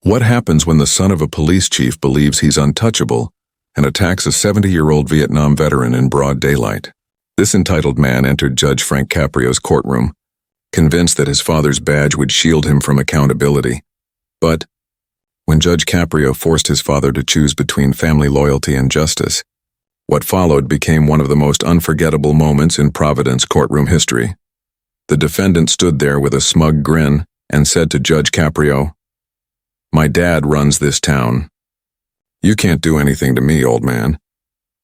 What happens when the son of a police chief believes he's untouchable and attacks a 70-year-old Vietnam veteran in broad daylight? This entitled man entered Judge Frank Caprio's courtroom, convinced that his father's badge would shield him from accountability. But when Judge Caprio forced his father to choose between family loyalty and justice, what followed became one of the most unforgettable moments in Providence courtroom history. The defendant stood there with a smug grin and said to Judge Caprio, "My dad runs this town. You can't do anything to me, old man."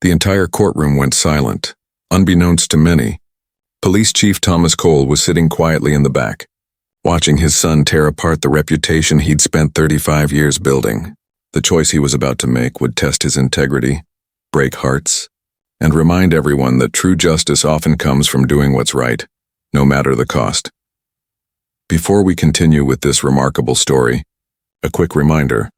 The entire courtroom went silent. Unbeknownst to many, Police Chief Thomas Cole was sitting quietly in the back, watching his son tear apart the reputation he'd spent 35 years building. The choice he was about to make would test his integrity, break hearts, and remind everyone that true justice often comes from doing what's right, no matter the cost. Before we continue with this remarkable story, a quick reminder: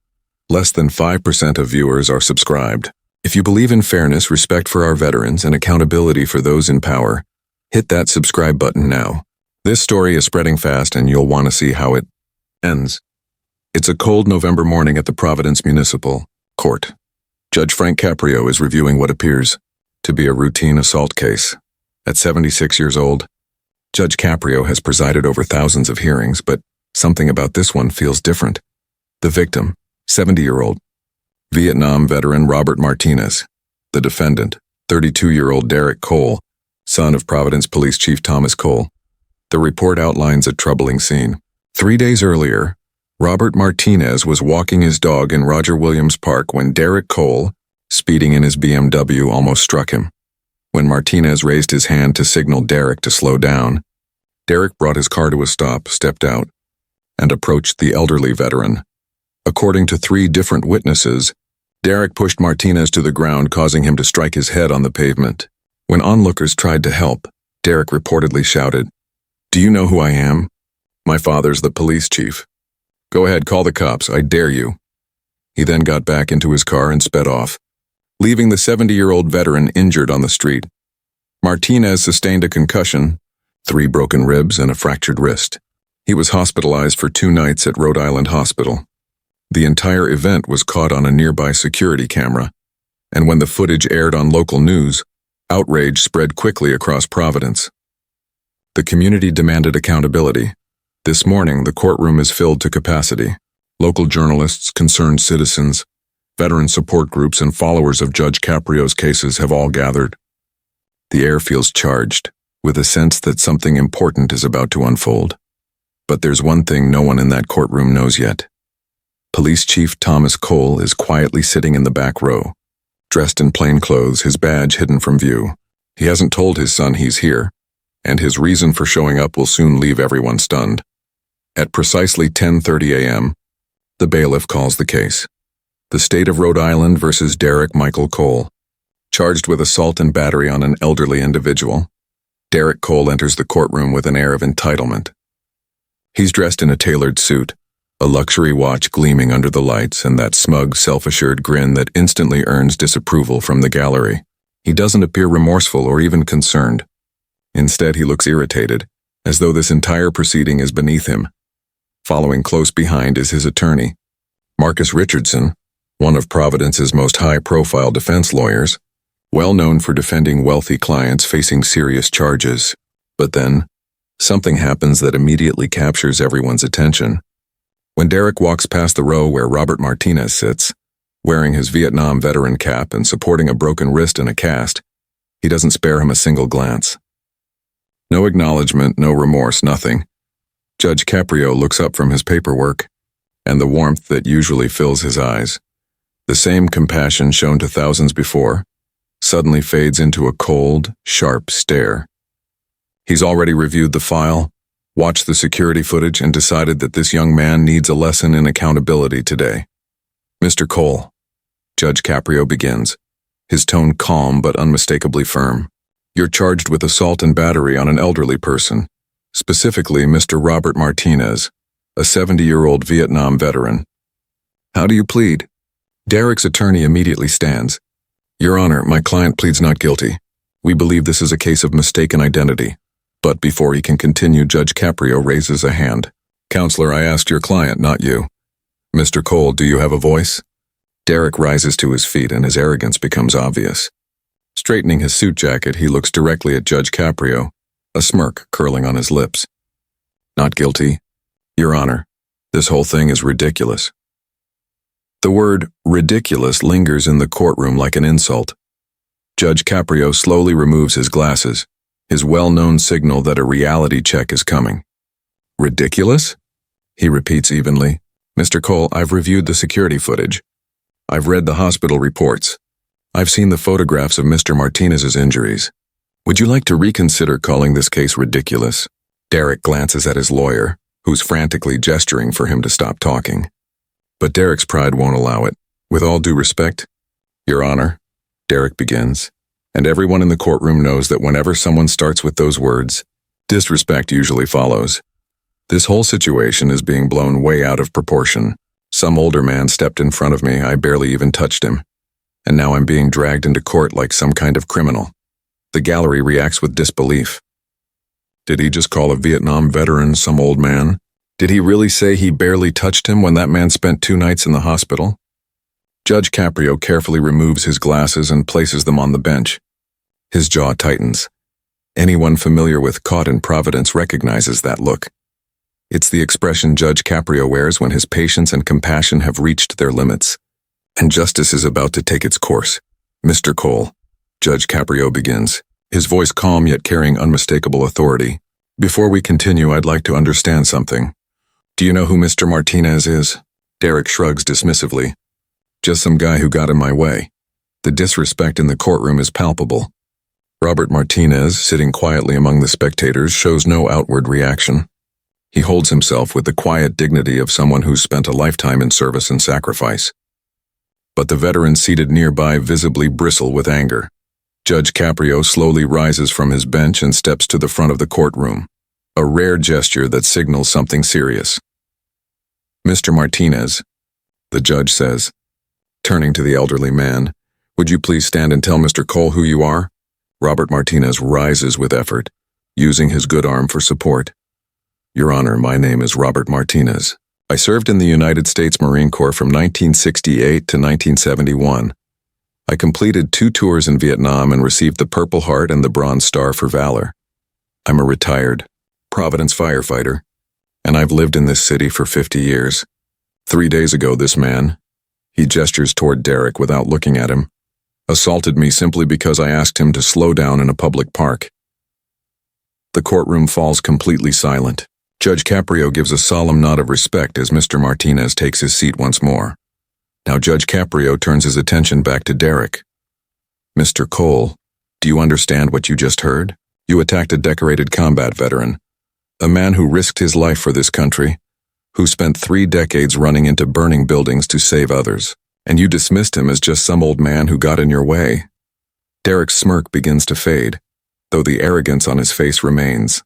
less than 5% of viewers are subscribed. If you believe in fairness, respect for our veterans, and accountability for those in power, hit that subscribe button now. This story is spreading fast and you'll want to see how it ends. It's a cold November morning at the Providence Municipal Court. Judge Frank Caprio is reviewing what appears to be a routine assault case. At 76 years old, Judge Caprio has presided over thousands of hearings, but something about this one feels different. The victim, 70-year-old Vietnam veteran Robert Martinez. The defendant, 32-year-old Derek Cole, son of Providence Police Chief Thomas Cole. The report outlines a troubling scene. 3 days earlier, Robert Martinez was walking his dog in Roger Williams Park when Derek Cole, speeding in his BMW, almost struck him. When Martinez raised his hand to signal Derek to slow down, Derek brought his car to a stop, stepped out, and approached the elderly veteran. According to 3 different witnesses, Derek pushed Martinez to the ground, causing him to strike his head on the pavement. When onlookers tried to help, Derek reportedly shouted, "Do you know who I am? My father's the police chief. Go ahead, call the cops, I dare you." He then got back into his car and sped off, leaving the 70-year-old veteran injured on the street. Martinez sustained a concussion, 3 broken ribs, and a fractured wrist. He was hospitalized for 2 nights at Rhode Island Hospital. The entire event was caught on a nearby security camera, and when the footage aired on local news, outrage spread quickly across Providence. The community demanded accountability. This morning, the courtroom is filled to capacity. Local journalists, concerned citizens, veteran support groups, and followers of Judge Caprio's cases have all gathered. The air feels charged, with a sense that something important is about to unfold. But there's one thing no one in that courtroom knows yet. Police Chief Thomas Cole is quietly sitting in the back row, dressed in plain clothes, his badge hidden from view. He hasn't told his son he's here, and his reason for showing up will soon leave everyone stunned. At precisely 10:30 a.m., the bailiff calls the case. The state of Rhode Island versus Derek Michael Cole. Charged with assault and battery on an elderly individual, Derek Cole enters the courtroom with an air of entitlement. He's dressed in a tailored suit, a luxury watch gleaming under the lights, and that smug, self-assured grin that instantly earns disapproval from the gallery. He doesn't appear remorseful or even concerned. Instead, he looks irritated, as though this entire proceeding is beneath him. Following close behind is his attorney, Marcus Richardson, one of Providence's most high-profile defense lawyers, well known for defending wealthy clients facing serious charges. But then, something happens that immediately captures everyone's attention. When Derek walks past the row where Robert Martinez sits, wearing his Vietnam veteran cap and supporting a broken wrist and a cast, he doesn't spare him a single glance. No acknowledgement, no remorse, nothing. Judge Caprio looks up from his paperwork, and the warmth that usually fills his eyes, the same compassion shown to thousands before, suddenly fades into a cold, sharp stare. He's already reviewed the file, watched the security footage, and decided that this young man needs a lesson in accountability today. "Mr. Cole," Judge Caprio begins, his tone calm but unmistakably firm. "You're charged with assault and battery on an elderly person, specifically Mr. Robert Martinez, a 70-year-old Vietnam veteran. How do you plead?" Derek's attorney immediately stands. "Your Honor, my client pleads not guilty. We believe this is a case of mistaken identity." But before he can continue, Judge Caprio raises a hand. "Counselor, I asked your client, not you." Mr. Cole, do you have a voice? Derek rises to his feet and his arrogance becomes obvious. Straightening his suit jacket, he looks directly at Judge Caprio, a smirk curling on his lips. Not guilty. Your Honor, this whole thing is ridiculous. The word ridiculous lingers in the courtroom like an insult. Judge Caprio slowly removes his glasses, his well-known signal that a reality check is coming. Ridiculous? He repeats evenly. Mr. Cole, I've reviewed the security footage. I've read the hospital reports. I've seen the photographs of Mr. Martinez's injuries. Would you like to reconsider calling this case ridiculous? Derek glances at his lawyer, who's frantically gesturing for him to stop talking. But Derek's pride won't allow it. With all due respect, Your Honor, Derek begins, and everyone in the courtroom knows that whenever someone starts with those words, disrespect usually follows. This whole situation is being blown way out of proportion. Some older man stepped in front of me, I barely even touched him. And now I'm being dragged into court like some kind of criminal. The gallery reacts with disbelief. Did he just call a Vietnam veteran some old man? Did he really say he barely touched him when that man spent 2 nights in the hospital? Judge Caprio carefully removes his glasses and places them on the bench. His jaw tightens. Anyone familiar with Caught in Providence recognizes that look. It's the expression Judge Caprio wears when his patience and compassion have reached their limits, and justice is about to take its course. Mr. Cole, Judge Caprio begins, his voice calm yet carrying unmistakable authority. Before we continue, I'd like to understand something. Do you know who Mr. Martinez is? Derek shrugs dismissively. Just some guy who got in my way. The disrespect in the courtroom is palpable. Robert Martinez, sitting quietly among the spectators, shows no outward reaction. He holds himself with the quiet dignity of someone who's spent a lifetime in service and sacrifice. But the veterans seated nearby visibly bristle with anger. Judge Caprio slowly rises from his bench and steps to the front of the courtroom, a rare gesture that signals something serious. Mr. Martinez, the judge says, turning to the elderly man, would you please stand and tell Mr. Cole who you are? Robert Martinez rises with effort, using his good arm for support. Your Honor, my name is Robert Martinez. I served in the United States Marine Corps from 1968 to 1971. I completed 2 tours in Vietnam and received the Purple Heart and the Bronze Star for valor. I'm a retired Providence firefighter, and I've lived in this city for 50 years. 3 days ago, this man, he gestures toward Derek without looking at him, assaulted me simply because I asked him to slow down in a public park. The courtroom falls completely silent. Judge Caprio gives a solemn nod of respect as Mr. Martinez takes his seat once more. Now Judge Caprio turns his attention back to Derek. Mr. Cole, do you understand what you just heard? You attacked a decorated combat veteran, a man who risked his life for this country, who spent 3 decades running into burning buildings to save others, and you dismissed him as just some old man who got in your way. Derek's smirk begins to fade, though the arrogance on his face remains.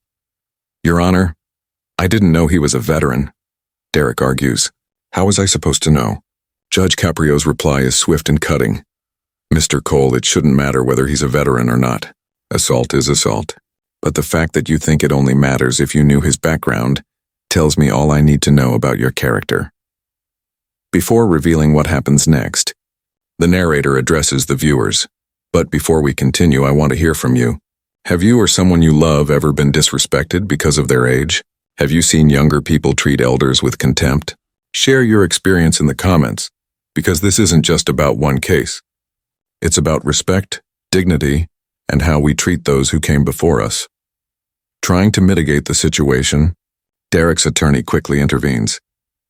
Your Honor, I didn't know he was a veteran, Derek argues. How was I supposed to know? Judge Caprio's reply is swift and cutting. Mr. Cole, it shouldn't matter whether he's a veteran or not. Assault is assault. But the fact that you think it only matters if you knew his background tells me all I need to know about your character. Before revealing what happens next, the narrator addresses the viewers. But before we continue, I want to hear from you. Have you or someone you love ever been disrespected because of their age? Have you seen younger people treat elders with contempt? Share your experience in the comments, because this isn't just about one case. It's about respect, dignity, and how we treat those who came before us. Trying to mitigate the situation, Derek's attorney quickly intervenes.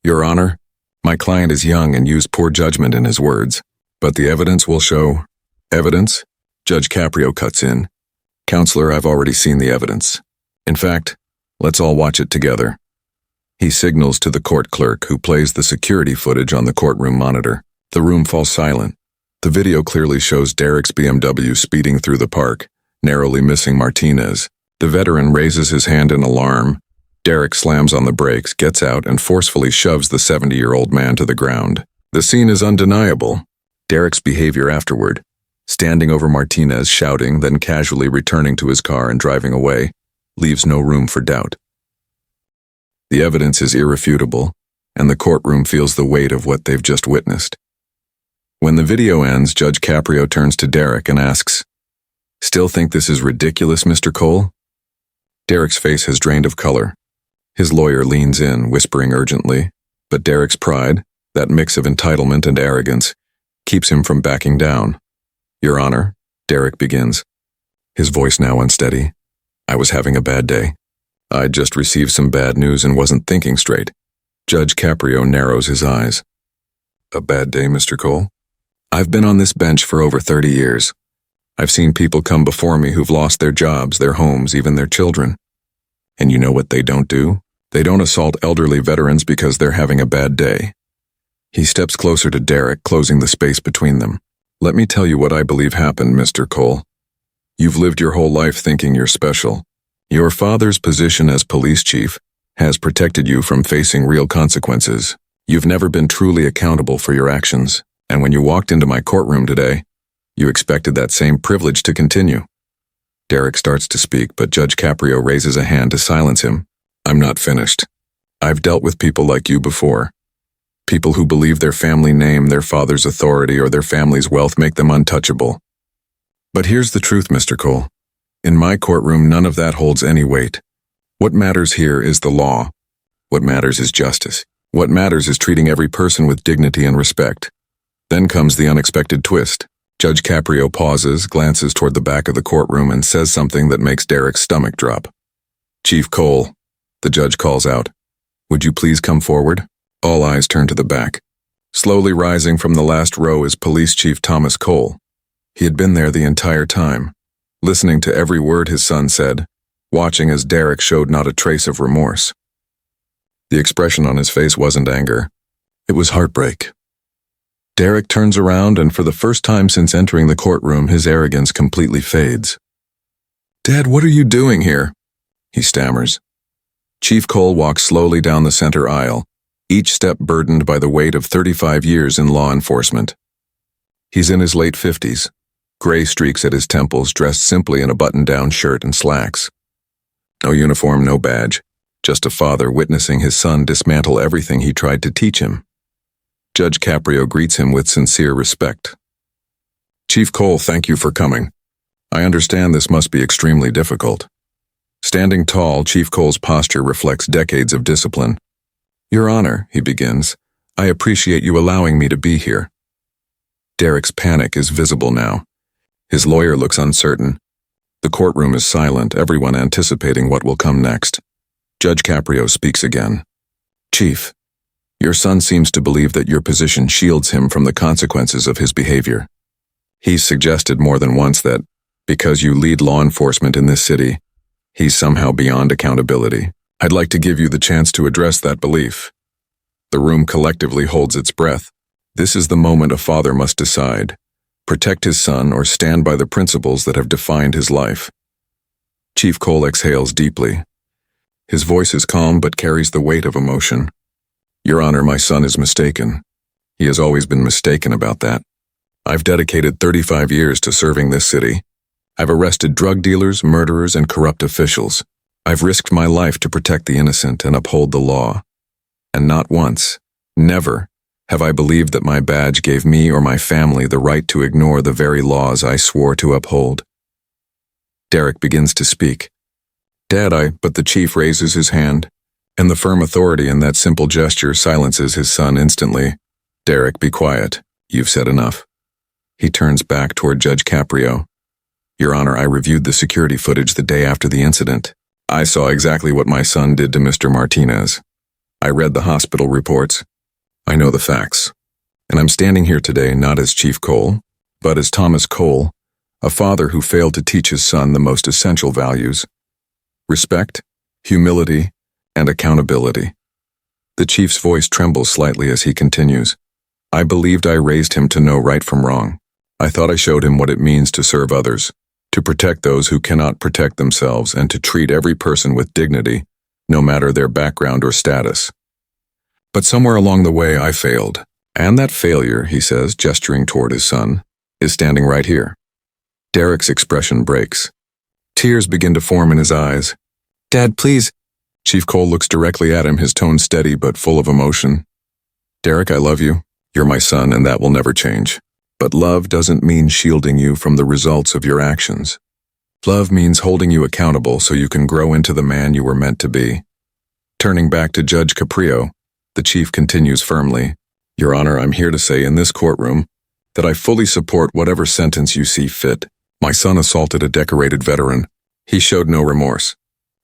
Your Honor, my client is young and used poor judgment in his words, but the evidence will show. Evidence? Judge Caprio cuts in. Counselor, I've already seen the evidence. In fact, let's all watch it together. He signals to the court clerk, who plays the security footage on the courtroom monitor. The room falls silent. The video clearly shows Derek's BMW speeding through the park, narrowly missing Martinez. The veteran raises his hand in alarm. Derek slams on the brakes, gets out, and forcefully shoves the 70-year-old man to the ground. The scene is undeniable. Derek's behavior afterward, standing over Martinez, shouting, then casually returning to his car and driving away, leaves no room for doubt. The evidence is irrefutable. and the courtroom feels the weight of what they've just witnessed. When the video ends, Judge Caprio turns to Derek and asks, "Still think this is ridiculous, Mr. Cole?" Derek's face has drained of color. His lawyer leans in, whispering urgently, but Derek's pride, that mix of entitlement and arrogance, keeps him from backing down. "Your Honor," Derek begins, his voice now unsteady. "I was having a bad day. I'd just received some bad news and wasn't thinking straight." Judge Caprio narrows his eyes. "A bad day, Mr. Cole? I've been on this bench for over 30 years. I've seen people come before me who've lost their jobs, their homes, even their children. And you know what they don't do? They don't assault elderly veterans because they're having a bad day." He steps closer to Derek, closing the space between them. "Let me tell you what I believe happened, Mr. Cole. You've lived your whole life thinking you're special. Your father's position as police chief has protected you from facing real consequences. You've never been truly accountable for your actions, and when you walked into my courtroom today, you expected that same privilege to continue." Derek starts to speak, but Judge Caprio raises a hand to silence him. "I'm not finished. I've dealt with people like you before. People who believe their family name, their father's authority, or their family's wealth make them untouchable. But here's the truth, Mr. Cole. In my courtroom, none of that holds any weight. What matters here is the law. What matters is justice. What matters is treating every person with dignity and respect." Then comes the unexpected twist. Judge Caprio pauses, glances toward the back of the courtroom, and says something that makes Derek's stomach drop. "Chief Cole," the judge calls out, "would you please come forward?" All eyes turn to the back. Slowly rising from the last row is Police Chief Thomas Cole. He had been there the entire time, listening to every word his son said, watching as Derek showed not a trace of remorse. The expression on his face wasn't anger. It was heartbreak. Derek turns around, and for the first time since entering the courtroom, his arrogance completely fades. "Dad, what are you doing here?" he stammers. Chief Cole walks slowly down the center aisle, each step burdened by the weight of 35 years in law enforcement. He's in his late 50s, gray streaks at his temples, dressed simply in a button-down shirt and slacks. No uniform, no badge, just a father witnessing his son dismantle everything he tried to teach him. Judge Caprio greets him with sincere respect. "Chief Cole, thank you for coming. I understand this must be extremely difficult." Standing tall, Chief Cole's posture reflects decades of discipline. "Your Honor," he begins, "I appreciate you allowing me to be here." Derek's panic is visible now. His lawyer looks uncertain. The courtroom is silent, everyone anticipating what will come next. Judge Caprio speaks again. "Chief, your son seems to believe that your position shields him from the consequences of his behavior. He's suggested more than once that, because you lead law enforcement in this city, he's somehow beyond accountability. I'd like to give you the chance to address that belief." The room collectively holds its breath. This is the moment a father must decide: protect his son or stand by the principles that have defined his life. Chief Cole exhales deeply. His voice is calm but carries the weight of emotion. "Your Honor, my son is mistaken. He has always been mistaken about that. I've dedicated 35 years to serving this city. I've arrested drug dealers, murderers, and corrupt officials. I've risked my life to protect the innocent and uphold the law. And not once, never, have I believed that my badge gave me or my family the right to ignore the very laws I swore to uphold." Derek begins to speak. "Dad, but the chief raises his hand, and the firm authority in that simple gesture silences his son instantly. "Derek, be quiet. You've said enough." He turns back toward Judge Caprio. "Your Honor, I reviewed the security footage the day after the incident. I saw exactly what my son did to Mr. Martinez. I read the hospital reports. I know the facts. And I'm standing here today not as Chief Cole, but as Thomas Cole, a father who failed to teach his son the most essential values: respect, humility, and accountability." The chief's voice trembles slightly as he continues. "I believed I raised him to know right from wrong. I thought I showed him what it means to serve others, to protect those who cannot protect themselves, and to treat every person with dignity, no matter their background or status. But somewhere along the way I failed, and that failure," he says, gesturing toward his son, "is standing right here." Derek's expression breaks. Tears begin to form in his eyes. "Dad, please." Chief Cole looks directly at him, his tone steady but full of emotion. Derek, I love you. You're my son, and that will never change. But love doesn't mean shielding you from the results of your actions. Love means holding you accountable so you can grow into the man you were meant to be. Turning back to Judge Caprio, the chief continues firmly, Your Honor, I'm here to say in this courtroom that I fully support whatever sentence you see fit. My son assaulted a decorated veteran. He showed no remorse.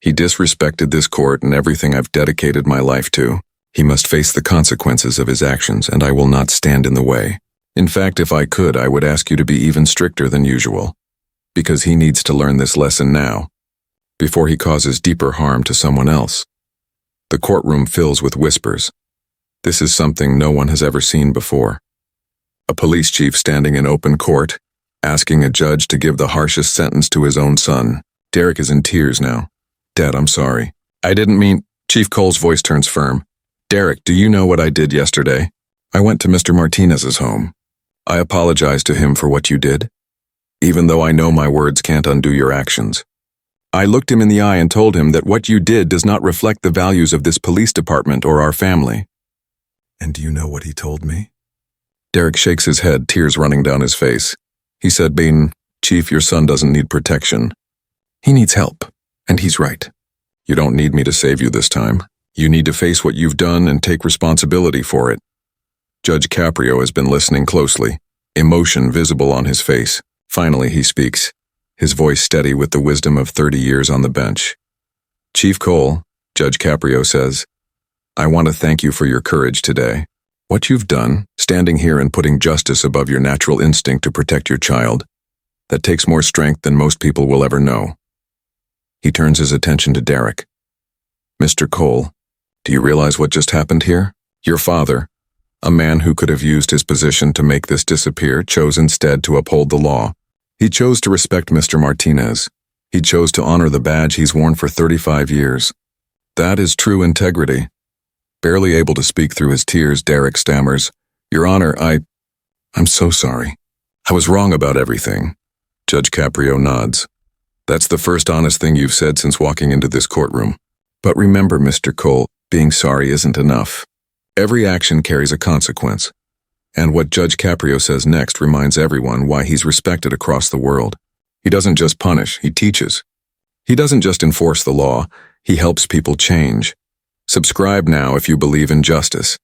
He disrespected this court and everything I've dedicated my life to. He must face the consequences of his actions, and I will not stand in the way. In fact, if I could, I would ask you to be even stricter than usual, because he needs to learn this lesson now, before he causes deeper harm to someone else. The courtroom fills with whispers. This is something no one has ever seen before. A police chief standing in open court, asking a judge to give the harshest sentence to his own son. Derek is in tears now. Dad, I'm sorry. I didn't mean... Chief Cole's voice turns firm. Derek, do you know what I did yesterday? I went to Mr. Martinez's home. I apologized to him for what you did, even though I know my words can't undo your actions. I looked him in the eye and told him that what you did does not reflect the values of this police department or our family. And do you know what he told me? Derek shakes his head, tears running down his face. He said, Bain, Chief, your son doesn't need protection. He needs help, and he's right. You don't need me to save you this time. You need to face what you've done and take responsibility for it. Judge Caprio has been listening closely, emotion visible on his face. Finally, he speaks, his voice steady with the wisdom of 30 years on the bench. Chief Cole, Judge Caprio says, I want to thank you for your courage today. What you've done, standing here and putting justice above your natural instinct to protect your child, that takes more strength than most people will ever know. He turns his attention to Derek. Mr. Cole, do you realize what just happened here? Your father, a man who could have used his position to make this disappear, chose instead to uphold the law. He chose to respect Mr. Martinez. He chose to honor the badge he's worn for 35 years. That is true integrity. Barely able to speak through his tears, Derek stammers, Your Honor, I'm so sorry. I was wrong about everything. Judge Caprio nods. That's the first honest thing you've said since walking into this courtroom. But remember, Mr. Cole, being sorry isn't enough. Every action carries a consequence. And what Judge Caprio says next reminds everyone why he's respected across the world. He doesn't just punish, he teaches. He doesn't just enforce the law, he helps people change. Subscribe now if you believe in justice,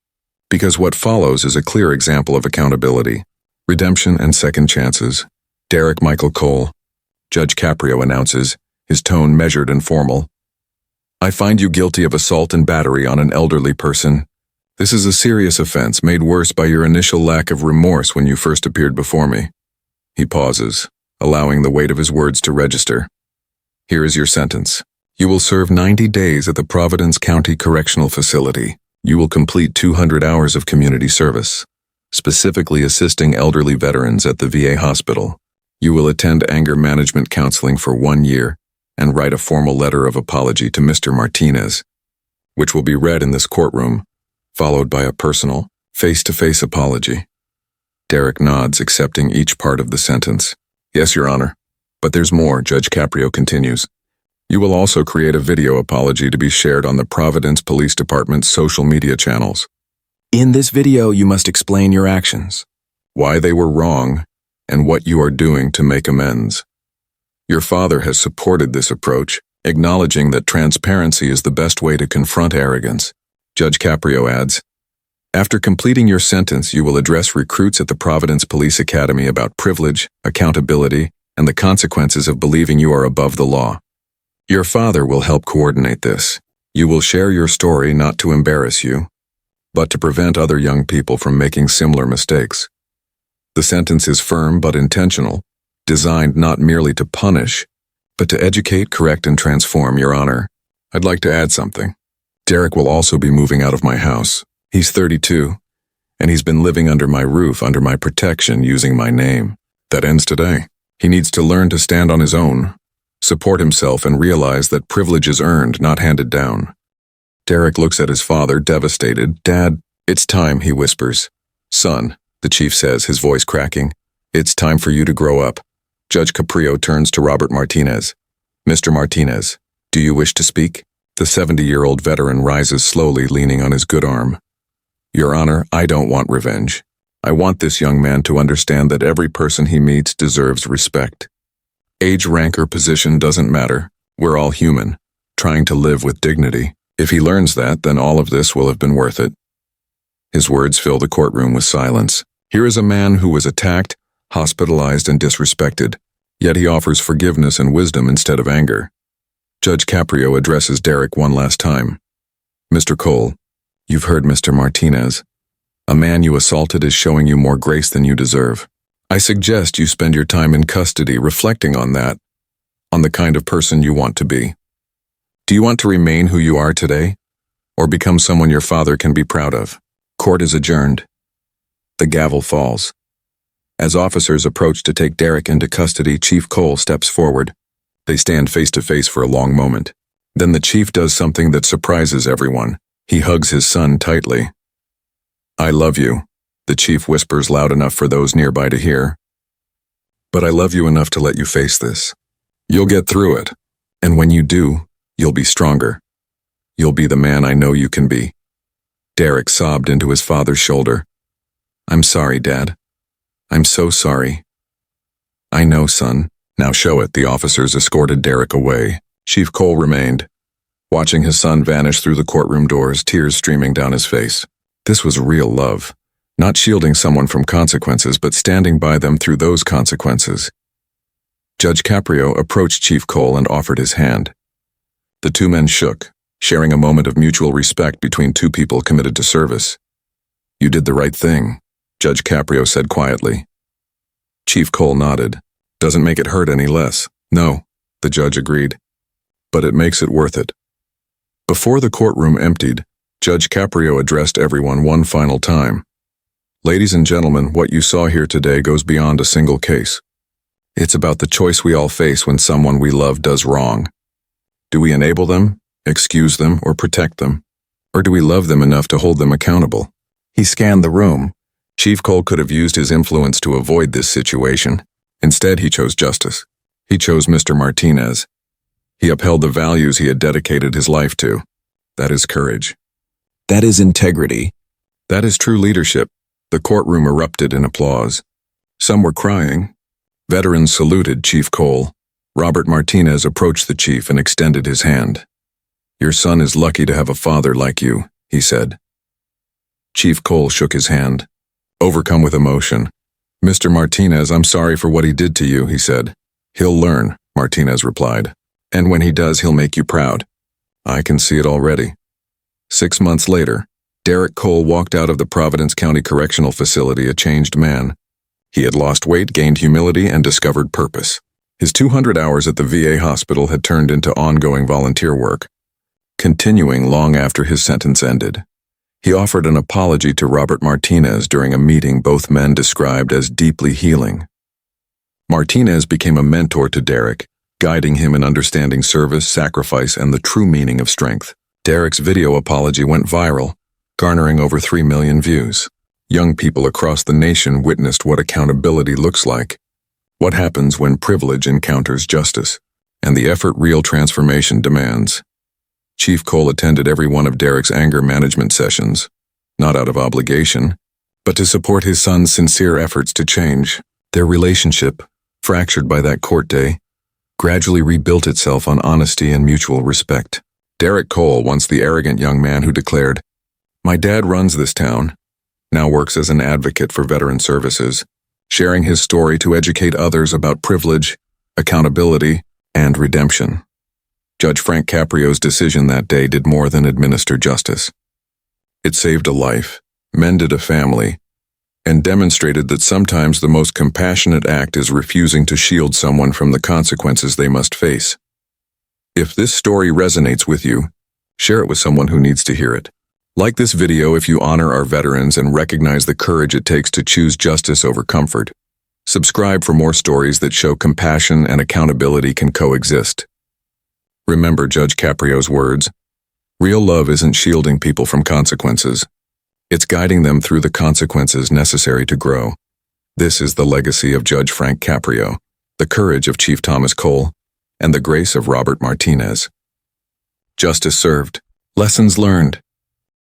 because what follows is a clear example of accountability, redemption, and second chances. Derek Michael Cole, Judge Caprio announces, his tone measured and formal. I find you guilty of assault and battery on an elderly person. This is a serious offense made worse by your initial lack of remorse when you first appeared before me. He pauses, allowing the weight of his words to register. Here is your sentence. You will serve 90 days at the Providence County Correctional Facility. You will complete 200 hours of community service, specifically assisting elderly veterans at the VA hospital. You will attend anger management counseling for 1 year and write a formal letter of apology to Mr. Martinez, which will be read in this courtroom, followed by a personal, face-to-face apology. Derek nods, accepting each part of the sentence. Yes, Your Honor. But there's more, Judge Caprio continues. You will also create a video apology to be shared on the Providence Police Department's social media channels. In this video, you must explain your actions, why they were wrong, and what you are doing to make amends. Your father has supported this approach, acknowledging that transparency is the best way to confront arrogance. Judge Caprio adds, after completing your sentence, you will address recruits at the Providence Police Academy about privilege, accountability, and the consequences of believing you are above the law. Your father will help coordinate this. You will share your story not to embarrass you, but to prevent other young people from making similar mistakes. The sentence is firm but intentional, designed not merely to punish, but to educate, correct, and transform, Your Honor. I'd like to add something. Derek will also be moving out of my house. He's 32, and he's been living under my roof, under my protection, using my name. That ends today. He needs to learn to stand on his own, support himself, and realize that privilege is earned, not handed down. Derek looks at his father, devastated. Dad, it's time, he whispers. Son, the chief says, his voice cracking. It's time for you to grow up. Judge Caprio turns to Robert Martinez. Mr. Martinez, do you wish to speak? The 70-year-old veteran rises slowly, leaning on his good arm. Your Honor, I don't want revenge. I want this young man to understand that every person he meets deserves respect. Age, rank, or position doesn't matter. We're all human, trying to live with dignity. If he learns that, then all of this will have been worth it. His words fill the courtroom with silence. Here is a man who was attacked, hospitalized, and disrespected, yet he offers forgiveness and wisdom instead of anger. Judge Caprio addresses Derek one last time. Mr. Cole, you've heard Mr. Martinez. A man you assaulted is showing you more grace than you deserve. I suggest you spend your time in custody reflecting on that, on the kind of person you want to be. Do you want to remain who you are today, or become someone your father can be proud of? Court is adjourned. The gavel falls. As officers approach to take Derek into custody, Chief Cole steps forward. They stand face to face for a long moment. Then the chief does something that surprises everyone. He hugs his son tightly. I love you, the chief whispers loud enough for those nearby to hear. But I love you enough to let you face this. You'll get through it, and when you do, you'll be stronger. You'll be the man I know you can be. Derek sobbed into his father's shoulder. I'm sorry, Dad. I'm so sorry. I know, son. Now show it. The officers escorted Derek away. Chief Cole remained, watching his son vanish through the courtroom doors, tears streaming down his face. This was real love, not shielding someone from consequences, but standing by them through those consequences. Judge Caprio approached Chief Cole and offered his hand. The two men shook, sharing a moment of mutual respect between two people committed to service. You did the right thing, Judge Caprio said quietly. Chief Cole nodded. Doesn't make it hurt any less. No, the judge agreed. But it makes it worth it. Before the courtroom emptied, Judge Caprio addressed everyone one final time. Ladies and gentlemen, what you saw here today goes beyond a single case. It's about the choice we all face when someone we love does wrong. Do we enable them, excuse them, or protect them? Or do we love them enough to hold them accountable? He scanned the room. Chief Cole could have used his influence to avoid this situation. Instead, he chose justice. He chose Mr. Martinez. He upheld the values he had dedicated his life to. That is courage. That is integrity. That is true leadership. The courtroom erupted in applause. Some were crying. Veterans saluted Chief Cole. Robert Martinez approached the chief and extended his hand. Your son is lucky to have a father like you, he said. Chief Cole shook his hand, overcome with emotion. Mr. Martinez, I'm sorry for what he did to you, he said. He'll learn, Martinez replied. And when he does, he'll make you proud. I can see it already. 6 months later, Derek Cole walked out of the Providence County Correctional Facility a changed man. He had lost weight, gained humility, and discovered purpose. His 200 hours at the VA hospital had turned into ongoing volunteer work, continuing long after his sentence ended. He offered an apology to Robert Martinez during a meeting both men described as deeply healing. Martinez became a mentor to Derek, guiding him in understanding service, sacrifice, and the true meaning of strength. Derek's video apology went viral, garnering over 3 million views. Young people across the nation witnessed what accountability looks like, what happens when privilege encounters justice, and the effort real transformation demands. Chief Cole attended every one of Derek's anger management sessions, not out of obligation, but to support his son's sincere efforts to change. Their relationship, fractured by that court day, gradually rebuilt itself on honesty and mutual respect. Derek Cole, once the arrogant young man who declared, "My dad runs this town," now works as an advocate for veteran services, sharing his story to educate others about privilege, accountability, and redemption. Judge Frank Caprio's decision that day did more than administer justice. It saved a life, mended a family, and demonstrated that sometimes the most compassionate act is refusing to shield someone from the consequences they must face. If this story resonates with you, share it with someone who needs to hear it. Like this video if you honor our veterans and recognize the courage it takes to choose justice over comfort. Subscribe for more stories that show compassion and accountability can coexist. Remember Judge Caprio's words. Real love isn't shielding people from consequences. It's guiding them through the consequences necessary to grow. This is the legacy of Judge Frank Caprio, the courage of Chief Thomas Cole, and the grace of Robert Martinez. Justice served. Lessons learned.